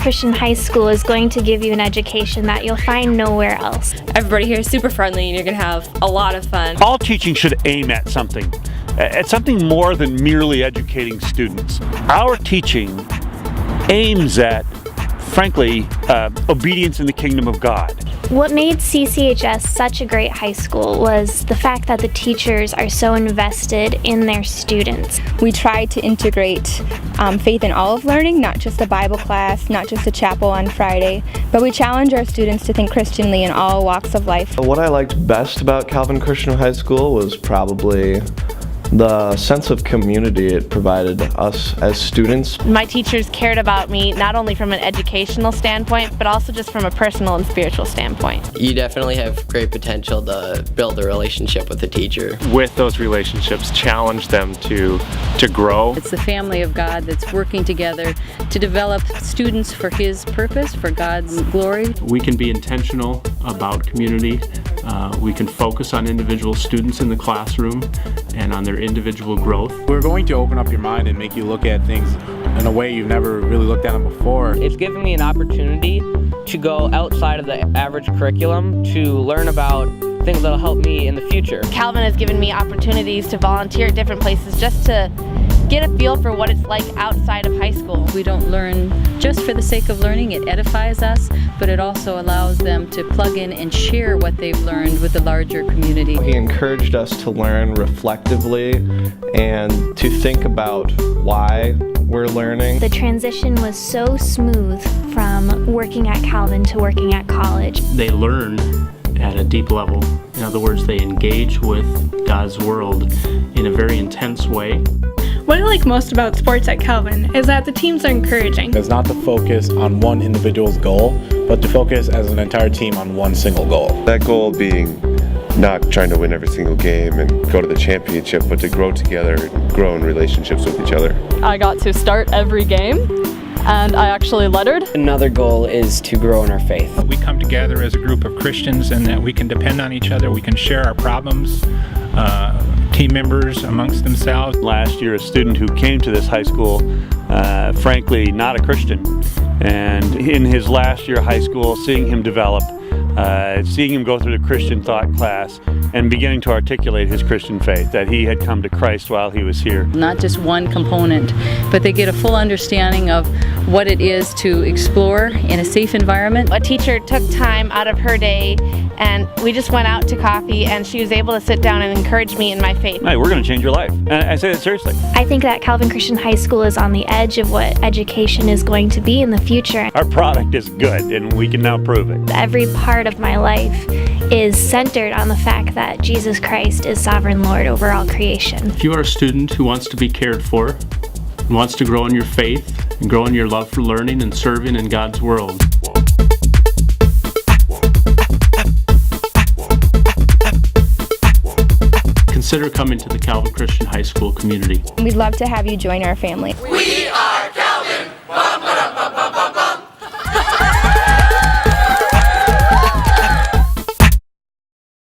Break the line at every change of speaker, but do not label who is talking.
Christian High School is going to give you an education that you'll find nowhere else.
Everybody here is super friendly and you're going to have a lot of fun.
All teaching should aim at something more than merely educating students. Our teaching aims at, frankly, obedience in the kingdom of God.
What made CCHS such a great high school was the fact that the teachers are so invested in their students.
We try to integrate faith in all of learning, not just a Bible class, not just a chapel on Friday, but we challenge our students to think Christianly in all walks of life.
What I liked best about Calvin Christian High School was probably the sense of community it provided us as students.
My teachers cared about me not only from an educational standpoint, but also just from a personal and spiritual standpoint.
You definitely have great potential to build a relationship with a teacher.
With those relationships, challenge them to grow.
It's the family of God that's working together to develop students for His purpose, for God's glory.
We can be intentional about community. We can focus on individual students in the classroom and on their individual growth.
We're going to open up your mind and make you look at things in a way you've never really looked at them before.
It's given me an opportunity to go outside of the average curriculum to learn about things that'll help me in the future.
Calvin has given me opportunities to volunteer at different places just to get a feel for what it's like outside of high school.
We don't learn just for the sake of learning. It edifies us, but it also allows them to plug in and share what they've learned with the larger community.
He encouraged us to learn reflectively and to think about why we're learning.
The transition was so smooth from working at Calvin to working at college.
They learn at a deep level. In other words, they engage with God's world in a very intense way.
What I like most about sports at Calvin is that the teams are encouraging.
It's not to focus on one individual's goal, but to focus as an entire team on one single goal.
That goal being not trying to win every single game and go to the championship, but to grow together and grow in relationships with each other.
I got to start every game, and I actually lettered.
Another goal is to grow in our faith.
We come together as a group of Christians and that we can depend on each other, we can share our problems, team members amongst themselves.
Last year, a student who came to this high school, frankly, not a Christian, and in his last year of high school, seeing him develop, seeing him go through the Christian thought class and beginning to articulate his Christian faith, that he had come to Christ while he was here.
Not just one component, but they get a full understanding of what it is to explore in a safe environment.
A teacher took time out of her day and we just went out to coffee and she was able to sit down and encourage me in my faith.
Hey, we're going to change your life. And I say that seriously.
I think that Calvin Christian High School is on the edge of what education is going to be in the future.
Our product is good and we can now prove it.
Every part of my life is centered on the fact that Jesus Christ is sovereign Lord over all creation.
If you are a student who wants to be cared for, and wants to grow in your faith, and grow in your love for learning and serving in God's world, consider coming to the Calvin Christian High School community.
We'd love to have you join our family.
We are